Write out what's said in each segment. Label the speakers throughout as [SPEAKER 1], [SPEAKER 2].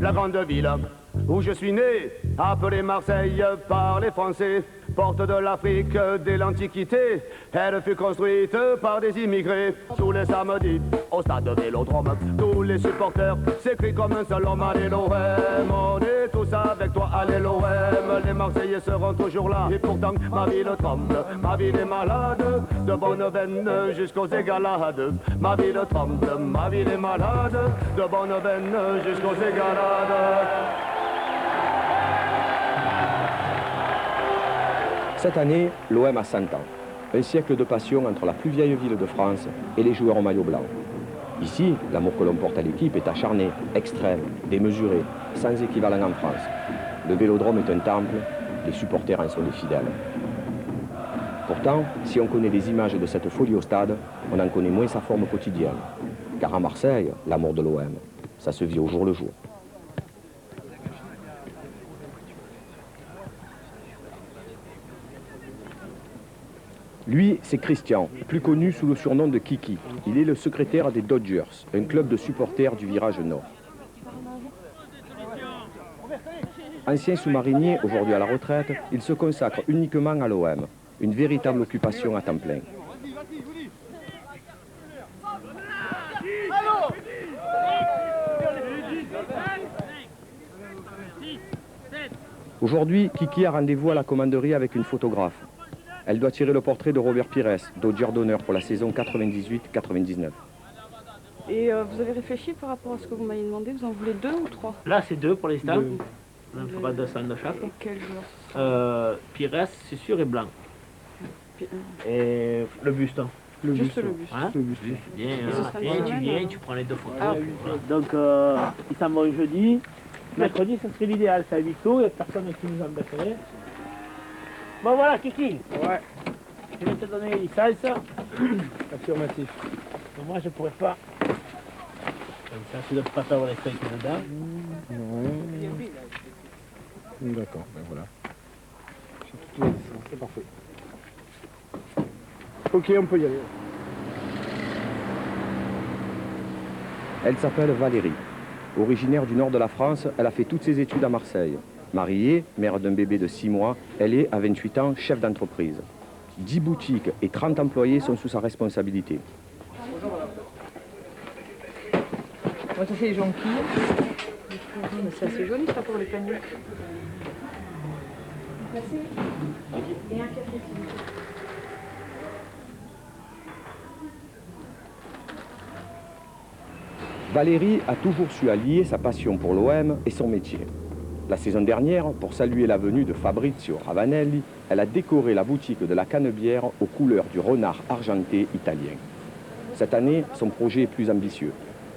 [SPEAKER 1] La grande ville où je suis né, appelée Marseille par les Français, porte de l'Afrique dès l'Antiquité. Elle fut construite par des immigrés. Tous les samedis, au stade de Vélodrome, tous les supporters s'écrient comme un seul homme. Allez l'OM, on est tous avec toi, allez l'OM. Les Marseillais seront toujours là, et pourtant ma ville tremble, ma ville est malade, de bonne veine jusqu'aux égalades. Ma ville tremble, ma ville est malade, de bonne veine jusqu'aux égalades.
[SPEAKER 2] Cette année, l'OM a 100 ans. Un siècle de passion entre la plus vieille ville de France et les joueurs au maillot blanc. Ici, l'amour que l'on porte à l'équipe est acharné, extrême, démesuré, sans équivalent en France. Le Vélodrome est un temple, les supporters en sont des fidèles. Pourtant, si on connaît les images de cette folie au stade, on en connaît moins sa forme quotidienne. Car à Marseille, l'amour de l'OM, ça se vit au jour le jour. Lui, c'est Christian, plus connu sous le surnom de Kiki. Il est le secrétaire des Dodgers, un club de supporters du virage nord. Ancien sous-marinier, aujourd'hui à la retraite, il se consacre uniquement à l'OM, une véritable occupation à temps plein. Aujourd'hui, Kiki a rendez-vous à la commanderie avec une photographe. Elle doit tirer le portrait de Robert Pires, Dodger d'honneur pour la saison 98-99.
[SPEAKER 3] Et vous avez réfléchi par rapport à ce que vous m'avez demandé? Vous en voulez 2 ou 3?
[SPEAKER 4] Là, c'est 2 pour l'instant. On en fera 200 de chaque.
[SPEAKER 3] Et quel joueur?
[SPEAKER 4] Pires, c'est sûr, et blanc. Et le buste.
[SPEAKER 3] Juste le buste.
[SPEAKER 4] Hein?
[SPEAKER 5] Le buste.
[SPEAKER 4] Bien, tu viens, tu prends les 2 photos.
[SPEAKER 3] Ah,
[SPEAKER 4] voilà. Donc, ils s'en vont jeudi. Mercredi, ça serait l'idéal. C'est à huis clos, il n'y a personne qui nous embêterait. Bon, voilà, Kiki.
[SPEAKER 5] Ouais.
[SPEAKER 4] Je vais te donner les licences.
[SPEAKER 5] Affirmatif.
[SPEAKER 4] Moi, je ne pourrais pas. Comme ça, tu ne dois pas faire les steaks dedans.
[SPEAKER 5] Non. D'accord, ben voilà. J'ai toutes les licences, c'est parfait. Ok, on peut y aller.
[SPEAKER 2] Elle s'appelle Valérie. Originaire du nord de la France, elle a fait toutes ses études à Marseille. Mariée, mère d'un bébé de 6 mois, elle est, à 28 ans, chef d'entreprise. 10 boutiques et 30 employés sont sous sa responsabilité.
[SPEAKER 3] Moi, ça c'est les jonquilles. C'est assez joli ça pour les paniers. Merci. Et un café s'il vous plaît.
[SPEAKER 2] Valérie a toujours su allier sa passion pour l'OM et son métier. La saison dernière, pour saluer la venue de Fabrizio Ravanelli, elle a décoré la boutique de la Canebière aux couleurs du renard argenté italien. Cette année, son projet est plus ambitieux.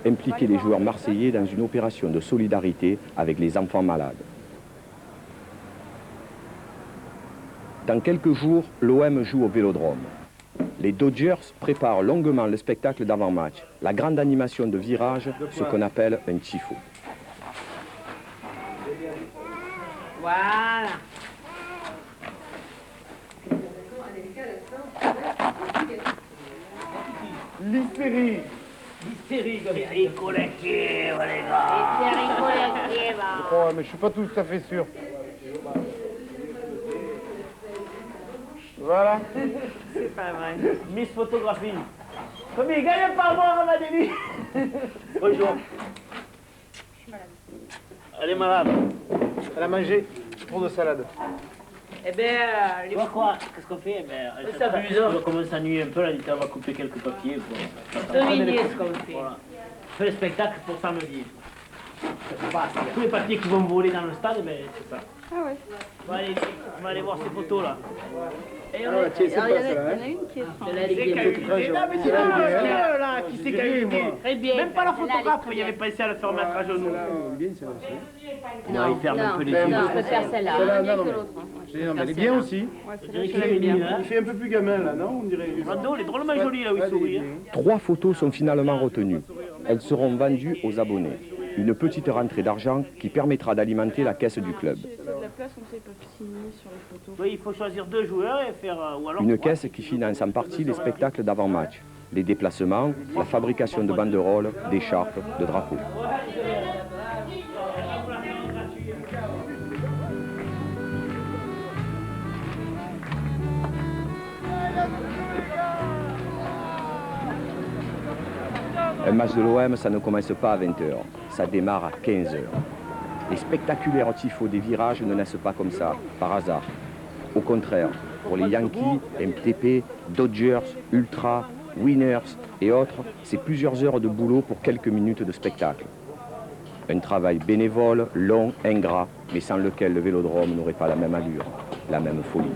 [SPEAKER 2] Impliquer les joueurs marseillais dans une opération de solidarité avec les enfants malades. Dans quelques jours, l'OM joue au Vélodrome. Les Dodgers préparent longuement le spectacle d'avant-match, la grande animation de virage, ce qu'on appelle un tifo.
[SPEAKER 4] Voilà.
[SPEAKER 5] L'hystérie.
[SPEAKER 4] L'hystérie, collective, les gars.
[SPEAKER 6] L'hystérie collective.
[SPEAKER 5] Oh, mais je suis pas tout à fait sûr. Voilà.
[SPEAKER 3] c'est pas vrai.
[SPEAKER 4] Miss Photographie. Combien il gagne par mois, Ramadélie? Bonjour. Elle est malade.
[SPEAKER 5] Elle a mangé trop de salade.
[SPEAKER 3] Eh ben,
[SPEAKER 4] Tu vois quoi? Qu'est-ce qu'on fait? Elle s'amuse. On commence à nuire un peu, elle dit on va couper quelques papiers.
[SPEAKER 3] dominer ce qu'on fait.
[SPEAKER 4] Voilà. On fait le spectacle pour samedi. Tous les papiers qui vont voler dans le stade, mais c'est ça.
[SPEAKER 3] Ah ouais.
[SPEAKER 4] On va aller voir ces photos là. Et
[SPEAKER 5] Ah ouais, tiens, c'est pas ça, hein.
[SPEAKER 3] une qui est
[SPEAKER 4] là, qui s'est qualifié. Très bien. Même pas la photographe, il avait pas essayé à le faire mettre à genoux.
[SPEAKER 5] Bien, c'est aussi.
[SPEAKER 4] Non, il ferme un peu les yeux.
[SPEAKER 3] Non, je préfère celle-là.
[SPEAKER 5] Celle-là, non, non, mais elle est bien aussi.
[SPEAKER 4] Je dirais qu'il est bien.
[SPEAKER 5] Il fait un peu plus gamin là, non? On dirait.
[SPEAKER 4] Rando, il est drôlement joli là où il sourit.
[SPEAKER 2] 3 photos sont finalement retenues. Elles seront vendues aux abonnés. Une petite rentrée d'argent qui permettra d'alimenter la caisse du club.
[SPEAKER 3] La place, on sait pas signer sur les photos.
[SPEAKER 4] Oui, il faut choisir 2 joueurs et faire. Ou alors
[SPEAKER 2] Une
[SPEAKER 4] 3.
[SPEAKER 2] caisse qui finance en partie les spectacles d'avant-match, les déplacements, la fabrication de banderoles, d'écharpes, de drapeaux. Un match de l'OM, ça ne commence pas à 20h, ça démarre à 15h. Les spectaculaires tifos des virages ne naissent pas comme ça, par hasard. Au contraire, pour les Yankees, MTP, Dodgers, Ultra, Winners et autres, c'est plusieurs heures de boulot pour quelques minutes de spectacle. Un travail bénévole, long, ingrat, mais sans lequel le Vélodrome n'aurait pas la même allure, la même folie.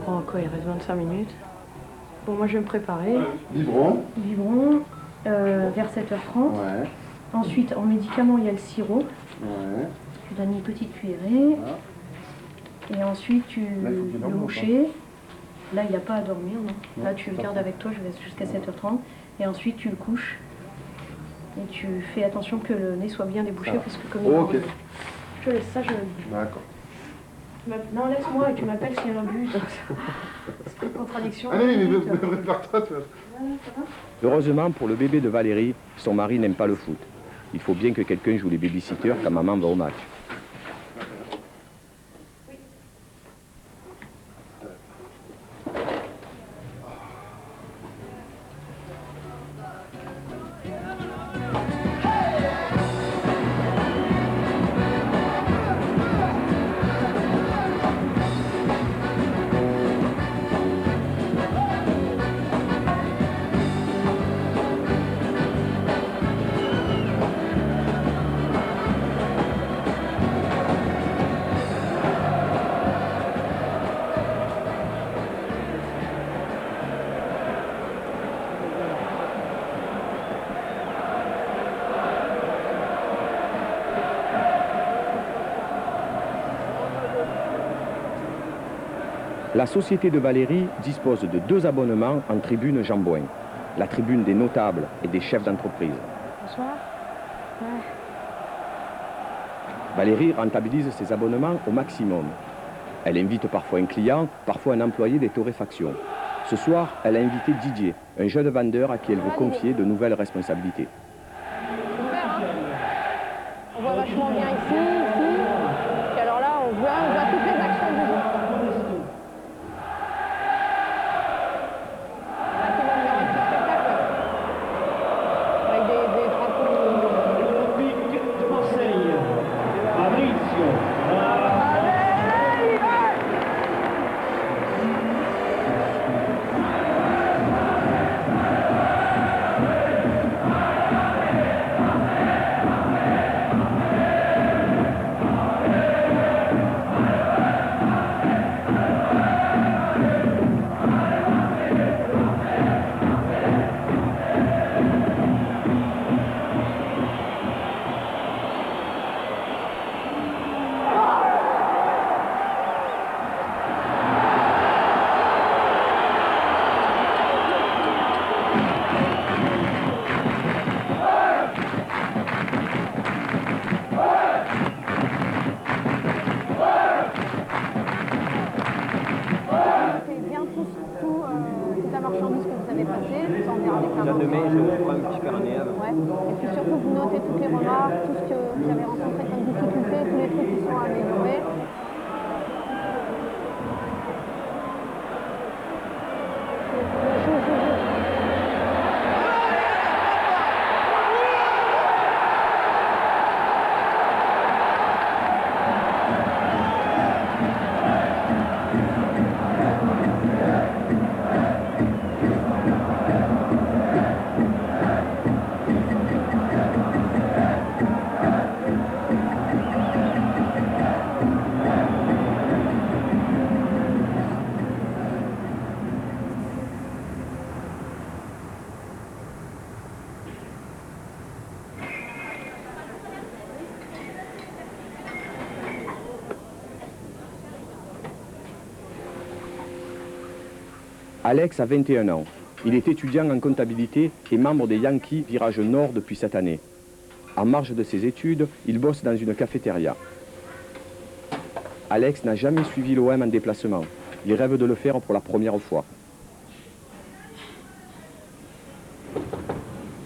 [SPEAKER 3] Oh, quoi, il reste 25 minutes. Bon, moi, je vais me préparer.
[SPEAKER 5] Biberon.
[SPEAKER 3] Biberon, vers 7h30.
[SPEAKER 5] Ouais.
[SPEAKER 3] Ensuite, en médicament, il y a le sirop.
[SPEAKER 5] Ouais.
[SPEAKER 3] Tu donnes une petite cuillerée. Et ensuite, tu
[SPEAKER 5] Là, il faut qu'il dorme
[SPEAKER 3] le
[SPEAKER 5] ou
[SPEAKER 3] moucher. Là, il n'y a pas à dormir, non.
[SPEAKER 5] Non,
[SPEAKER 3] Là, tu le gardes avec toi, je laisse jusqu'à 7h30. Et ensuite, tu le couches. Et tu fais attention que le nez soit bien débouché,
[SPEAKER 5] Ah.
[SPEAKER 3] parce que comme il
[SPEAKER 5] Ok.
[SPEAKER 3] je laisse ça, je...
[SPEAKER 5] D'accord.
[SPEAKER 3] Non, laisse-moi et tu m'appelles s'il y a un but. C'est une contradiction.
[SPEAKER 5] Ah non, mais prépare-toi, tu vois.
[SPEAKER 2] Heureusement pour le bébé de Valérie, son mari n'aime pas le foot. Il faut bien que quelqu'un joue les babysitters quand maman va au match. La société de Valérie dispose de 2 abonnements en tribune Jean-Bouin, la tribune des notables et des chefs d'entreprise.
[SPEAKER 3] Bonsoir. Ouais.
[SPEAKER 2] Valérie rentabilise ses abonnements au maximum. Elle invite parfois un client, parfois un employé des torréfactions. Ce soir, elle a invité Didier, un jeune vendeur à qui elle veut confier de nouvelles responsabilités.
[SPEAKER 6] On voit vachement bien ici. Puis alors là, on voit toutes les actions du jour. Là, qui vont faire un petit spectacle. Avec des drapeaux.
[SPEAKER 4] Olympique de Marseille. Fabrizio.
[SPEAKER 6] puis surtout vous notez toutes les remarques, tout ce que vous avez rencontré comme difficulté, tous les trucs qui sont améliorés.
[SPEAKER 2] Alex a 21 ans. Il est étudiant en comptabilité et membre des Yankees Virage Nord depuis cette année. En marge de ses études, il bosse dans une cafétéria. Alex n'a jamais suivi l'OM en déplacement. Il rêve de le faire pour la première fois.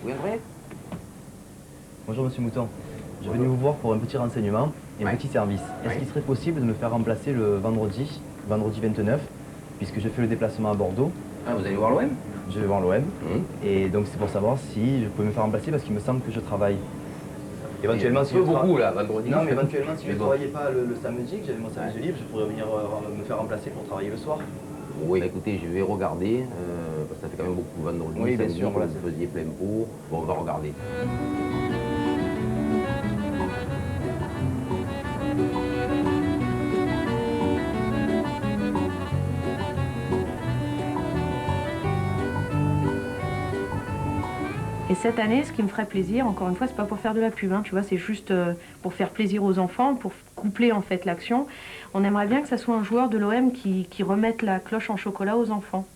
[SPEAKER 7] Oui, André ? Bonjour Monsieur Mouton. Je suis venu vous voir pour un petit renseignement et un petit service. Est-ce qu'il serait possible de me faire remplacer le vendredi 29, puisque je fais le déplacement à Bordeaux?
[SPEAKER 8] Ah, vous allez voir l'OM?
[SPEAKER 7] Je vais voir l'OM. Et donc c'est pour savoir si je peux me faire remplacer parce qu'il me semble que je travaille. Éventuellement, si
[SPEAKER 8] beaucoup là, vendredi.
[SPEAKER 7] Non, mais éventuellement, si je ne travaillais pas le samedi, que j'avais mon samedi libre, je pourrais venir me faire remplacer pour travailler le soir.
[SPEAKER 8] Oui, écoutez, je vais regarder, parce que ça fait quand même beaucoup vendredi,
[SPEAKER 7] oui, bien
[SPEAKER 8] samedi,
[SPEAKER 7] sûr, voilà.
[SPEAKER 8] vous faisiez plein pot. Bon, on va regarder.
[SPEAKER 3] Et cette année, ce qui me ferait plaisir, encore une fois, c'est pas pour faire de la pub, hein, tu vois, c'est juste pour faire plaisir aux enfants, pour coupler en fait l'action. On aimerait bien que ça soit un joueur de l'OM qui remette la cloche en chocolat aux enfants.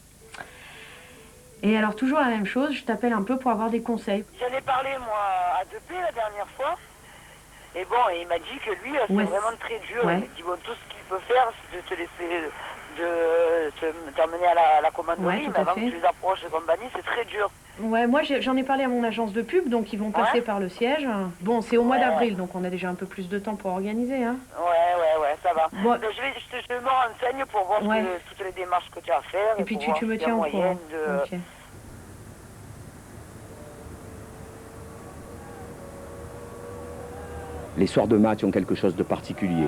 [SPEAKER 3] Et alors toujours la même chose, je t'appelle un peu pour avoir des conseils.
[SPEAKER 9] J'en ai parlé moi à Depé la dernière fois. Et bon, il m'a dit que lui, c'est vraiment très dur.
[SPEAKER 3] Ouais.
[SPEAKER 9] Il m'a dit, bon, tout ce qu'il peut faire, c'est de te laisser, t'emmener à la commanderie, mais avant que tu les approches de compagnie, c'est très dur.
[SPEAKER 3] Ouais, moi j'en ai parlé à mon agence de pub, donc ils vont passer par le siège. Bon, c'est au mois d'avril, donc on a déjà un peu plus de temps pour organiser. Hein.
[SPEAKER 9] Ouais, ça va.
[SPEAKER 3] Bon.
[SPEAKER 9] Donc, je me renseigne pour voir toutes les démarches que tu as à faire.
[SPEAKER 3] Et puis tu me tiens au courant. Okay.
[SPEAKER 2] Les soirs de match ont quelque chose de particulier.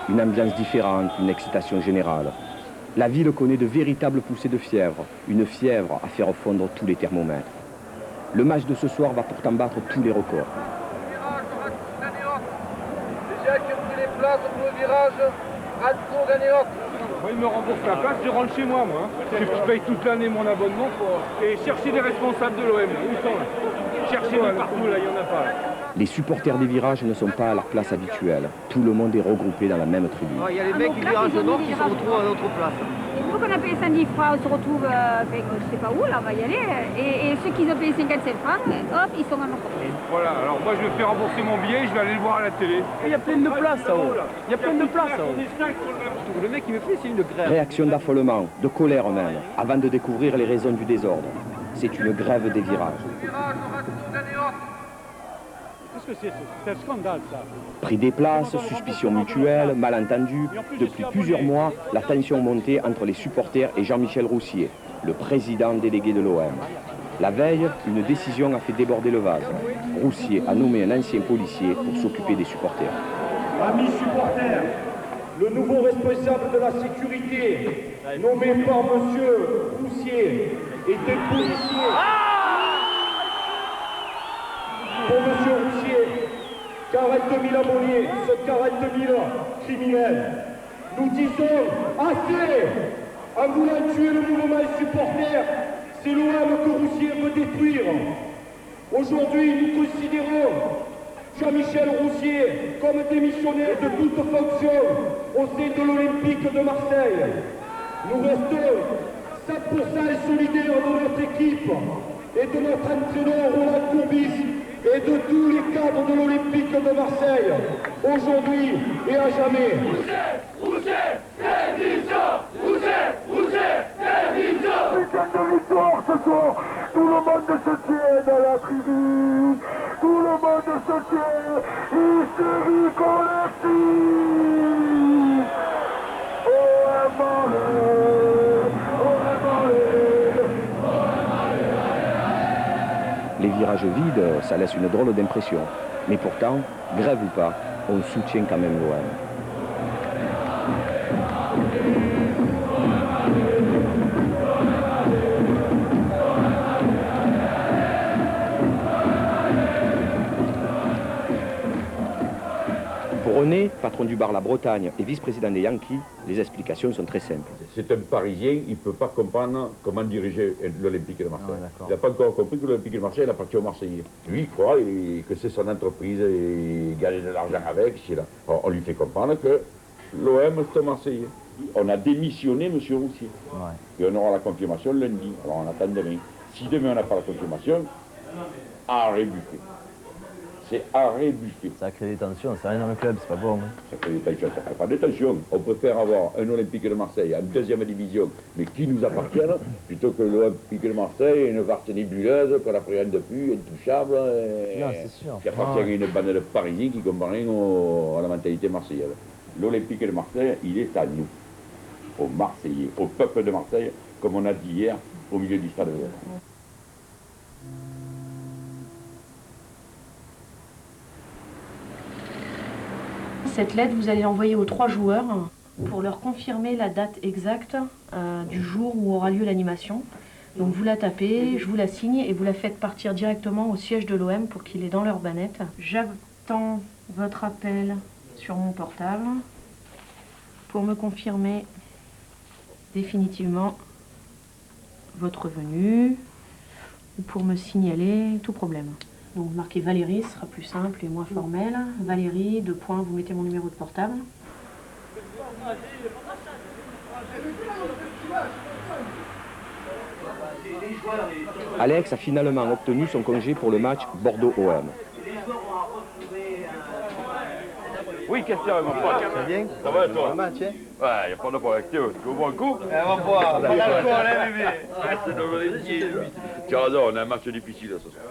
[SPEAKER 2] Une ambiance différente, une excitation générale. La ville connaît de véritables poussées de fièvre, une fièvre à faire fondre tous les thermomètres. Le match de ce soir va pourtant battre tous les records.
[SPEAKER 10] Déjà qui ont pris les places pour le virage, Radko Ganéot. Moi, il me rembourse la place, je rentre chez moi, moi. Je paye toute l'année mon abonnement et chercher les responsables de l'OM. Où ils sont là? Cherchez-les partout, là, il n'y en a pas. Là.
[SPEAKER 2] Les supporters des virages ne sont pas à leur place habituelle. Tout le monde est regroupé dans la même tribune.
[SPEAKER 11] Il y a les mecs du virage nord qui se retrouvent à notre place.
[SPEAKER 12] Il faut qu'on a payé 110 francs, on se retrouve, je sais pas où, là, on va y aller. Et ceux qui ont payé 57 francs, hop, ils sont à notre place.
[SPEAKER 10] Voilà, alors moi je vais faire rembourser mon billet, je vais aller le voir à la télé.
[SPEAKER 11] Il y a plein de places là-haut. Il y a plein de places là-haut. Le mec, il me fait, c'est une grève.
[SPEAKER 2] Réaction d'affolement, de colère même, avant de découvrir les raisons du désordre. C'est une grève des virages.
[SPEAKER 10] C'est un scandale, ça.
[SPEAKER 2] Prix des places, suspicion mutuelle, malentendus. Depuis plusieurs mois, la tension montait entre les supporters et Jean-Michel Roussier, le président délégué de l'OM. La veille, une décision a fait déborder le vase. Roussier a nommé un ancien policier pour s'occuper des supporters.
[SPEAKER 13] Amis supporters, le nouveau responsable de la sécurité, nommé par M. Roussier, était policier. Pour M. Roussier, 42 000 abonnés, ce 42 000 criminels. Nous disons assez. En voulant tuer le mouvement supporter, c'est l'OM que Roussier veut détruire. Aujourd'hui, nous considérons Jean-Michel Roussier comme démissionnaire de toute fonction au sein de l'Olympique de Marseille. Nous restons 100% solidaires de notre équipe et de notre entraîneur Roland Courbis et de tous les cadres de l'Olympique de Marseille, aujourd'hui et à jamais.
[SPEAKER 10] Roussier, démission! Roussier, démission! Putain de victoire ce soir!
[SPEAKER 13] Tout le monde se tient dans la tribune. Tout le monde se tient. Hystérie collective.
[SPEAKER 2] Les virages vides, ça laisse une drôle d'impression. Mais pourtant, grève ou pas, on soutient quand même l'OM. Pour René, patron du bar La Bretagne et vice-président des Yankees, les explications sont très simples.
[SPEAKER 14] C'est un Parisien, il ne peut pas comprendre comment diriger l'Olympique de Marseille. Il n'a pas encore compris que l'Olympique de Marseille appartient aux Marseillais. Lui, il croit que c'est son entreprise et il gagne de l'argent avec. Alors, on lui fait comprendre que l'OM, c'est un Marseillais. On a démissionné M. Roussier. Et on aura la confirmation lundi. Alors on attend demain. Si demain on n'a pas la confirmation, arrêt buffet. C'est arrêt buffet.
[SPEAKER 7] Ça crée des tensions, c'est rien dans le club, c'est pas bon. Hein.
[SPEAKER 14] Ça crée des tensions, ça crée pas de tensions. On préfère avoir un Olympique de Marseille en deuxième division, mais qui nous appartienne, plutôt que l'Olympique de Marseille, une farce nébuleuse qu'on appréhende depuis, intouchable, qui appartient à une bande de Parisiens qui ne comprennent rien à la mentalité marseillaise. L'Olympique de Marseille, il est à nous, aux Marseillais, au peuple de Marseille, comme on a dit hier, au milieu du stade.
[SPEAKER 3] Cette lettre, vous allez l'envoyer aux 3 joueurs pour leur confirmer la date exacte du jour où aura lieu l'animation. Donc vous la tapez, je vous la signe et vous la faites partir directement au siège de l'OM pour qu'il est dans leur bannette. J'attends votre appel sur mon portable pour me confirmer définitivement votre venue ou pour me signaler tout problème. Donc vous marquez Valérie, ce sera plus simple et moins formel. Valérie, 2 points, vous mettez mon numéro de portable.
[SPEAKER 2] Alex a finalement obtenu son congé pour le match Bordeaux-OM.
[SPEAKER 15] Oui, question, mon pote. Ça va bien? Ça va, toi? Ouais, il n'y a pas de problème. Tu veux boire un coup? On va boire. Pas d'alcool, hein, bébé? Tu as raison, on a un match difficile ce soir.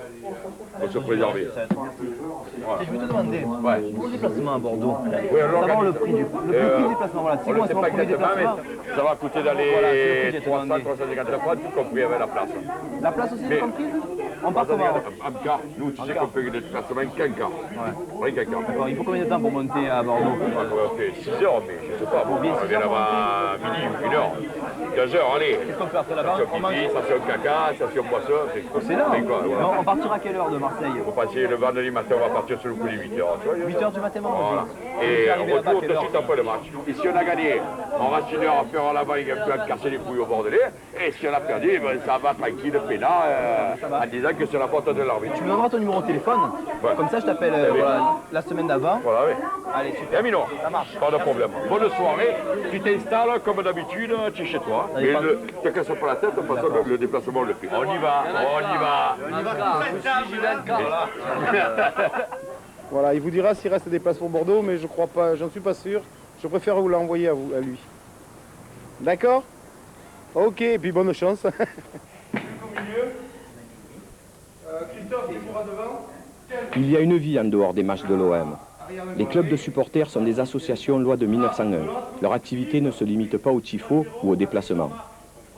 [SPEAKER 15] Faut se préserver.
[SPEAKER 7] Si je veux te demander, pour le déplacement à Bordeaux,
[SPEAKER 15] savoir
[SPEAKER 7] le prix du déplacement, voilà.
[SPEAKER 15] On ne sait pas exactement, mais ça va coûter dans les 300-350 francs, tout compris avec la place.
[SPEAKER 7] La place aussi, c'est compris? On part comment?
[SPEAKER 15] En car, nous, tu sais qu'on fait des déplacements qu'un quart. Rien qu'un quart.
[SPEAKER 7] D'accord, il faut combien de temps pour monter à Bordeaux?
[SPEAKER 15] On fait 6 heures, mais je ne sais pas. On vient là-bas à midi, 1 heure. 2 heures, allez.
[SPEAKER 7] Qu'est-ce qu'on fait après là-bas?
[SPEAKER 15] Station pipi, station caca, station boisson.
[SPEAKER 7] C'est là. On partira à quelle heure de Marseille?
[SPEAKER 15] On va passer le vendredi matin, on va partir sur le coup de 8 heures.
[SPEAKER 7] 8 heures du matin,
[SPEAKER 15] voilà. Et on retourne tout de suite après le match. Et si on a gagné, on reste 1 heure à faire là-bas, il y a un peu à casser les couilles au Bordelais. Et si on a perdu, ben, ça va tranquille, peinard, en disant que c'est la faute de l'arbitre.
[SPEAKER 7] Tu me donneras ton numéro de téléphone, comme ça je t'appelle la semaine d'avant.
[SPEAKER 15] Voilà, oui.
[SPEAKER 7] Allez, super.
[SPEAKER 15] Mino, ça marche. Pas de problème. Bonne soirée, tu t'installes comme d'habitude, tu es chez toi. Et ne te casse pas la tête, de toute façon le déplacement on le fait. On y va, on y va. On y va.
[SPEAKER 5] Voilà, il vous dira s'il reste des places pour Bordeaux, mais je crois pas, j'en suis pas sûr. Je préfère vous l'envoyer à lui. D'accord? Ok, et puis bonne chance.
[SPEAKER 2] Il y a une vie en dehors des matchs de l'OM. Les clubs de supporters sont des associations loi de 1901. Leur activité ne se limite pas au tifo ou au déplacement.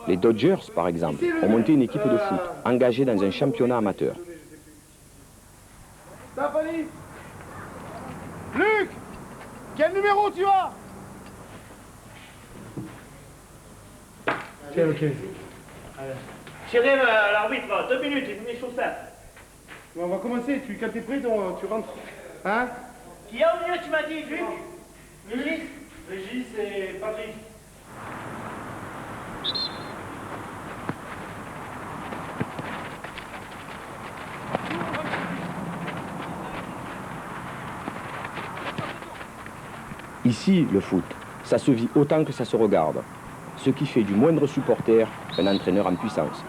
[SPEAKER 2] Les Dodgers, par exemple, ont monté une équipe de foot, engagée dans un championnat amateur.
[SPEAKER 13] Stéphanie! Luc! Quel numéro tu as?
[SPEAKER 4] Ok. Chérie, l'arbitre, 2 minutes, il finit sur ça.
[SPEAKER 5] On va commencer, quand t'es prêt, tu rentres. Hein?
[SPEAKER 4] Qui a au milieu, tu m'as dit, Luc? Régis et Patrick.
[SPEAKER 2] Ici, le foot, ça se vit autant que ça se regarde. Ce qui fait du moindre supporter un entraîneur en puissance.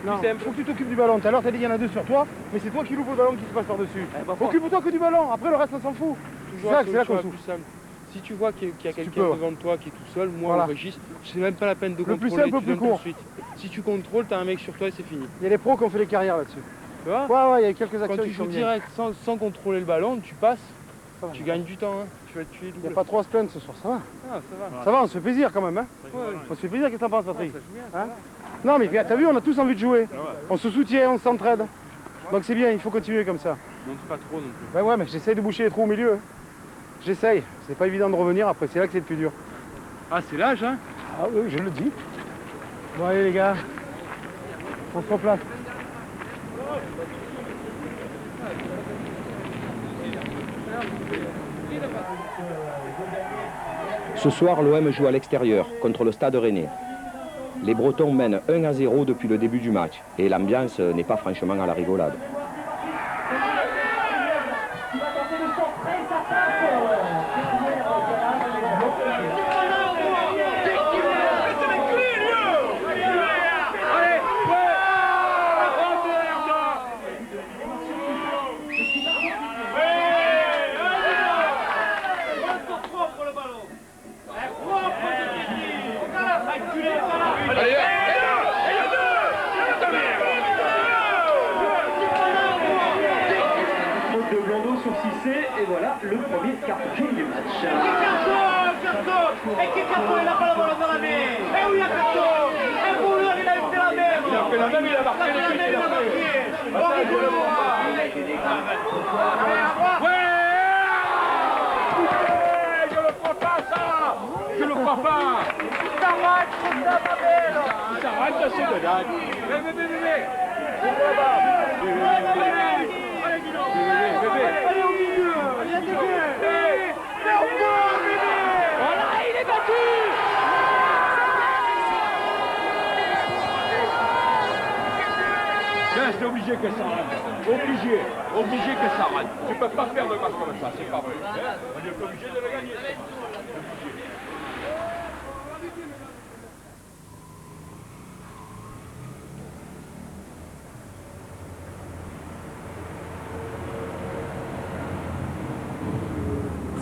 [SPEAKER 5] Non, il faut que tu t'occupes du ballon. Tout à l'heure, t'as dit qu'il y en a 2 sur toi, mais c'est toi qui loupe le ballon qui se passe par-dessus. Occupe-toi que du ballon, après le reste, on s'en fout. C'est là qu'on souffre.
[SPEAKER 10] Si tu vois qu'il y a quelqu'un devant toi qui est tout seul, moi au registre, c'est même pas la peine de contrôler.
[SPEAKER 5] Le plus simple, plus court.
[SPEAKER 10] Si tu contrôles, t'as un mec sur toi et c'est fini.
[SPEAKER 5] Il y a les pros qui ont fait les carrières là-dessus.
[SPEAKER 10] Tu vois?
[SPEAKER 5] Ouais, il y a quelques actions.
[SPEAKER 10] Quand tu joues direct sans contrôler le ballon, tu passes, tu gagnes du temps. Hein. Tu vas te tuer.
[SPEAKER 5] Il n'y a pas trop à se plaindre ce soir, ça va.
[SPEAKER 10] Ah, ça va.
[SPEAKER 5] Ça va, on se fait plaisir quand même. Hein.
[SPEAKER 10] Ouais.
[SPEAKER 5] On se fait plaisir, qu'est-ce que t'en penses, Patrick?
[SPEAKER 10] Hein?
[SPEAKER 5] Non, mais t'as vu, on a tous envie de jouer. On se soutient, on s'entraide. Donc c'est bien, il faut continuer comme ça.
[SPEAKER 10] Non, c'est pas trop non plus.
[SPEAKER 5] Ben ouais, mais j'essaye de boucher les trous au milieu. J'essaye. C'est pas évident de revenir, après c'est là que c'est le plus dur.
[SPEAKER 10] Ah, c'est l'âge, hein?
[SPEAKER 5] Ah oui, je le dis. Bon, allez les gars, on se replace.
[SPEAKER 2] Ce soir, l'OM joue à l'extérieur, contre le Stade Rennais. Les Bretons mènent 1-0 depuis le début du match, et l'ambiance n'est pas franchement à la rigolade.
[SPEAKER 16] Et voilà le premier carton du match.
[SPEAKER 17] Carton! E che carton il a pas la balle dans la main? Et où il y a carton? Et pour lui il a fait la même!
[SPEAKER 15] Il a fait la même, il a marqué le but, il a fait.
[SPEAKER 17] Bon, rigolo!
[SPEAKER 15] Ouais, je le crois pas ça! Je le crois pas!
[SPEAKER 17] T'arrêtes, ma belle!
[SPEAKER 15] T'arrêtes, c'est de dingue! Bébé!
[SPEAKER 17] Allez au milieu! Voilà, il est battu!
[SPEAKER 15] C'est obligé que ça rentre. Obligé que ça rentre. Tu peux pas faire de match comme ça, c'est pas vrai. On est obligé de le gagner.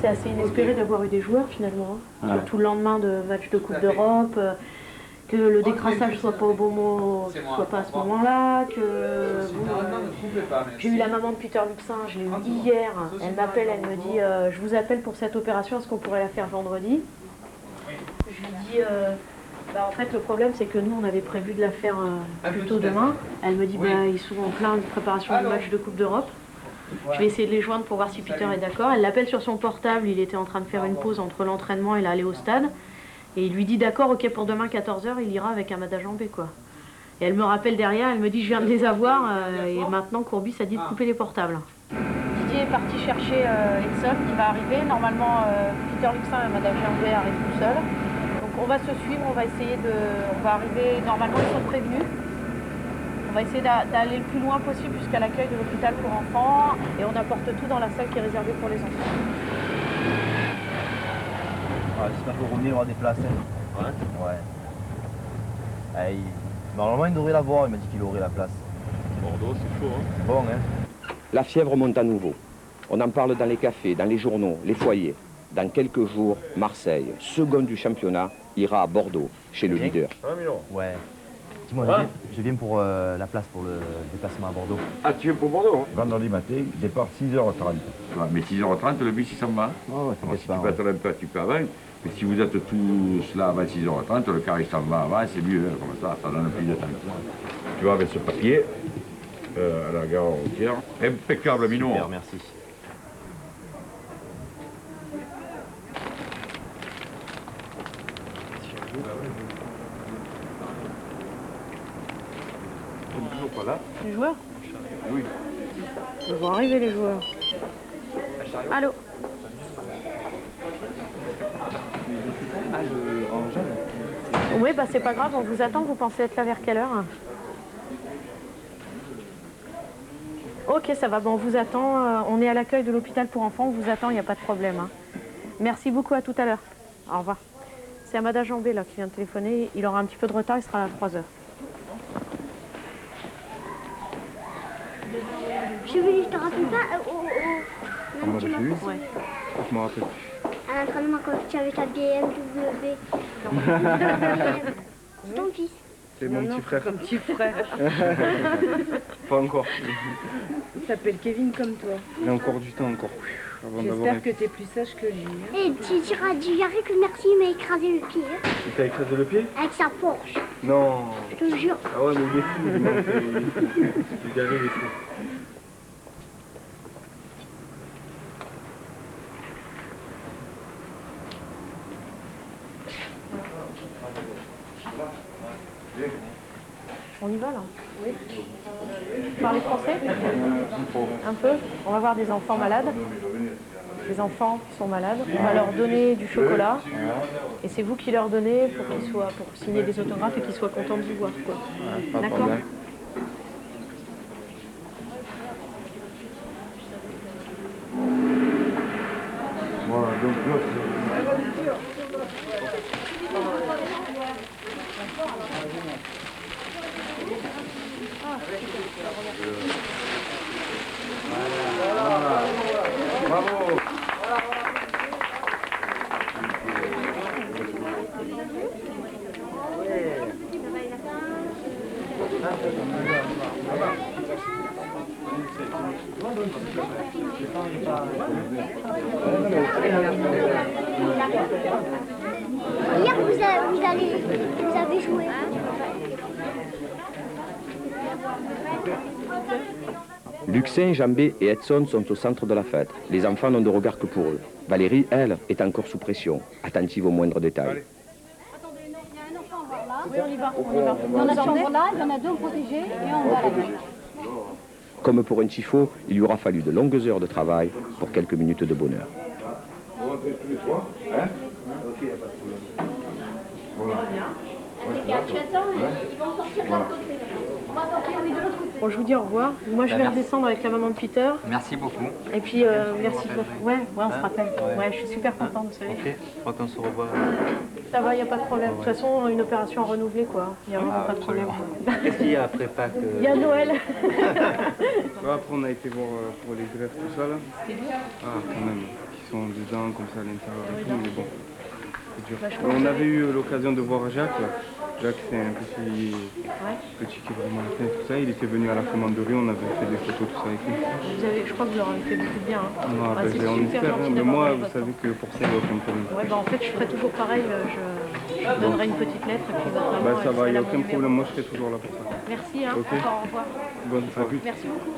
[SPEAKER 3] C'est assez inespéré d'avoir eu des joueurs finalement, hein. Surtout le lendemain de match de Coupe d'Europe, que le décrassage soit pas au bon mot, soit pas à ce moment-là, que j'ai eu la maman de Peter Luxin, je l'ai eu hier, elle m'appelle, elle me dit je vous appelle pour cette opération, est-ce qu'on pourrait la faire vendredi? Je lui dis en fait le problème c'est que nous on avait prévu de la faire plutôt demain. Elle me dit ils sont en plein de préparation du match de Coupe d'Europe. Je vais essayer de les joindre pour voir si Peter est d'accord. Elle l'appelle sur son portable, il était en train de faire une pause entre l'entraînement et l'aller au stade. Et il lui dit d'accord, ok pour demain 14h, il ira avec Amada Jambé quoi. Et elle me rappelle derrière, elle me dit je viens de les avoir et maintenant Courbis a dit de couper les portables. Didier est parti chercher Edson qui va arriver. Normalement Peter Luxin et Amada Jambé arrivent tout seuls. Donc on va se suivre, on va essayer de... On va arriver, normalement ils sont prévenus. On va essayer d'aller le plus loin possible jusqu'à l'accueil de l'hôpital pour enfants et on apporte tout dans la salle qui est réservée pour les enfants.
[SPEAKER 7] J'espère que Romier aura des places. Hein. Ouais. Normalement il devrait l'avoir, il m'a dit qu'il aurait la place.
[SPEAKER 10] Bordeaux c'est chaud hein.
[SPEAKER 7] Bon hein.
[SPEAKER 2] La fièvre monte à nouveau. On en parle dans les cafés, dans les journaux, les foyers. Dans quelques jours, Marseille, second du championnat, ira à Bordeaux, chez le leader.
[SPEAKER 7] Ouais. Dis-moi, je viens pour la place pour le déplacement à Bordeaux.
[SPEAKER 15] Ah, tu viens pour Bordeaux hein?
[SPEAKER 14] Vendredi matin, départ 6h30.
[SPEAKER 15] Ouais, mais 6h30, le bus il s'en va.
[SPEAKER 7] Ouais,
[SPEAKER 15] si tu peux attendre un peu, tu peux avant. Mais si vous êtes tous là avant 6h30, le car il s'en va avant, c'est mieux, hein, comme ça donne plus de temps. Tu vas avec ce papier à la gare routière. Impeccable, Minou.
[SPEAKER 7] Super, merci.
[SPEAKER 10] Pas là.
[SPEAKER 3] Les joueurs?
[SPEAKER 10] Oui.
[SPEAKER 3] Ils vont arriver les joueurs. Allô?
[SPEAKER 10] En jaune.
[SPEAKER 3] Oui, c'est pas grave, on vous attend, vous pensez être là vers quelle heure? Ok, ça va, on vous attend, on est à l'accueil de l'hôpital pour enfants, on vous attend, il n'y a pas de problème. Hein. Merci beaucoup, à tout à l'heure. Au revoir. C'est Amada Jambé là qui vient de téléphoner, il aura un petit peu de retard, il sera là à 3h.
[SPEAKER 18] Je te rappelle pas
[SPEAKER 14] On m'avait vu.
[SPEAKER 3] Ouais.
[SPEAKER 14] Je m'en rappelle plus.
[SPEAKER 18] à l'entraînement quand tu es avec ta BMW. C'est ton fils.
[SPEAKER 11] C'est mon petit frère.
[SPEAKER 3] Comme petit frère.
[SPEAKER 11] Pas encore.
[SPEAKER 3] Il s'appelle Kevin comme toi.
[SPEAKER 11] Il y a encore du temps encore.
[SPEAKER 3] J'espère que tu es plus sage que lui.
[SPEAKER 18] Et tu diras à Yarek que merci, il m'a écrasé le pied.
[SPEAKER 11] Il t'a écrasé le pied?
[SPEAKER 18] Avec sa Porsche.
[SPEAKER 11] Non.
[SPEAKER 18] Je te jure.
[SPEAKER 11] Ah ouais, mais il est fou, lui, non, c'est garé, il est fou.
[SPEAKER 3] On y va là? Oui. Vous parlez français? Un peu. On va voir des enfants malades. Des enfants qui sont malades. On va leur donner du chocolat. Et c'est vous qui leur donnez pour qu'ils soient, pour signer des autographes et qu'ils soient contents de vous voir, quoi. D'accord?
[SPEAKER 11] Voilà, donc là, bravo.
[SPEAKER 18] Hier, vous avez joué.
[SPEAKER 2] Luxin, Jambé et Edson sont au centre de la fête. Les enfants n'ont de regard que pour eux. Valérie, elle, est encore sous pression, attentive aux moindres détails.
[SPEAKER 3] Oui, on y va. On y va.
[SPEAKER 12] Dans la chambre là, il y en a deux protégés et on va là-bas.
[SPEAKER 2] Comme pour un tifo, il lui aura fallu de longues heures de travail pour quelques minutes de bonheur.
[SPEAKER 14] Vous rentrez tous les trois, hein? Ok, il n'y a pas de problème. Voilà.
[SPEAKER 18] Tu attends, ils vont sortir de l'autre côté. On va sortir de l'autre côté.
[SPEAKER 3] Bon, je vous dis au revoir. Moi, je vais redescendre avec la maman de Peter.
[SPEAKER 7] Merci beaucoup.
[SPEAKER 3] Et puis, merci pour... Ouais, on se rappelle. Ouais, je suis super contente, vous savez.
[SPEAKER 7] Ok, je crois qu'on se revoit.
[SPEAKER 3] Ça va, il n'y a pas de problème. De toute façon, une opération renouvelée, quoi. Il n'y a vraiment pas de problème.
[SPEAKER 7] Qu'est-ce qu'il y a après Pâques?
[SPEAKER 3] Il y a Noël.
[SPEAKER 11] Après, on a été voir pour les greffes, tout ça, là.
[SPEAKER 3] C'était dur.
[SPEAKER 11] Ah, quand même. Qui sont dedans, comme ça, à l'intérieur et tout, mais bon. C'est dur.
[SPEAKER 3] Bah, je
[SPEAKER 11] On
[SPEAKER 3] pense
[SPEAKER 11] avait eu l'occasion de voir Jacques. Jacques, c'est un petit qui est vraiment fin, tout ça. Il était venu à la commanderie, on avait fait des photos, tout ça avec lui.
[SPEAKER 3] Je crois que vous leur avez fait beaucoup de bien. Hein.
[SPEAKER 11] Non,
[SPEAKER 3] Ah, c'est
[SPEAKER 11] on
[SPEAKER 3] super
[SPEAKER 11] espère,
[SPEAKER 3] gentil
[SPEAKER 11] mais
[SPEAKER 3] d'avoir
[SPEAKER 11] moi,
[SPEAKER 3] fait
[SPEAKER 11] vous
[SPEAKER 3] votre
[SPEAKER 11] savez que pour ça, il n'y a aucun problème.
[SPEAKER 3] Ouais, bah en fait, je ferai toujours pareil. Je donnerai une petite lettre et puis votre maman.
[SPEAKER 11] Bah, ça
[SPEAKER 3] elle
[SPEAKER 11] va, il n'y a
[SPEAKER 3] sera
[SPEAKER 11] aucun
[SPEAKER 3] là, mon
[SPEAKER 11] problème.
[SPEAKER 3] numéro.
[SPEAKER 11] Moi, je serai toujours là pour ça.
[SPEAKER 3] Merci, hein.
[SPEAKER 11] Ok.
[SPEAKER 3] Encore au revoir.
[SPEAKER 11] Bonne soirée.
[SPEAKER 3] Merci beaucoup.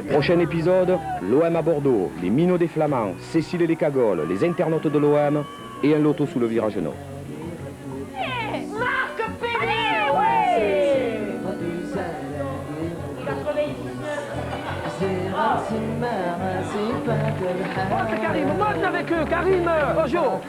[SPEAKER 2] Prochain épisode, l'OM à Bordeaux, les minots des Flamands, Cécile et les Cagoles, les internautes de l'OM et un loto sous le virage nord.
[SPEAKER 17] Marc Pelé, ouais! Oh, c'est Karim, monte avec eux, Karim, bonjour!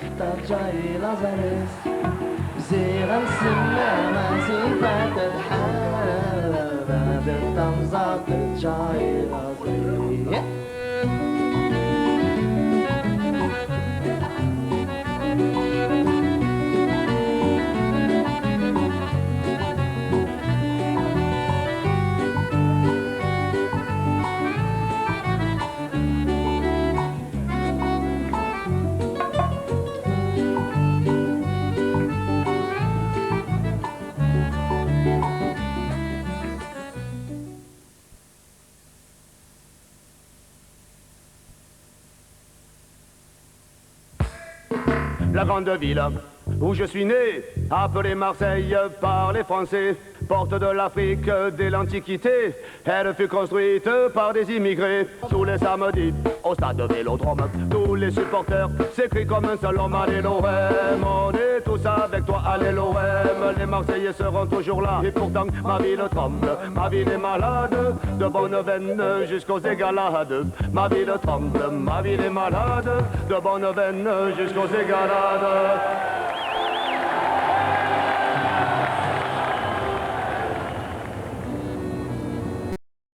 [SPEAKER 1] La grande ville où je suis né, appelée Marseille par les Français, porte de l'Afrique dès l'Antiquité. Elle fut construite par des immigrés. Tous les samedis, au stade Vélodrome, tous les supporters s'écrient comme un seul homme. Allez l'OM, on est tous avec toi, allez l'OM. Les Marseillais seront toujours là. Et pourtant, ma ville tremble, ma ville est malade, de bonne veine jusqu'aux égalades. Ma ville tremble, ma ville est malade, de bonne veine jusqu'aux égalades.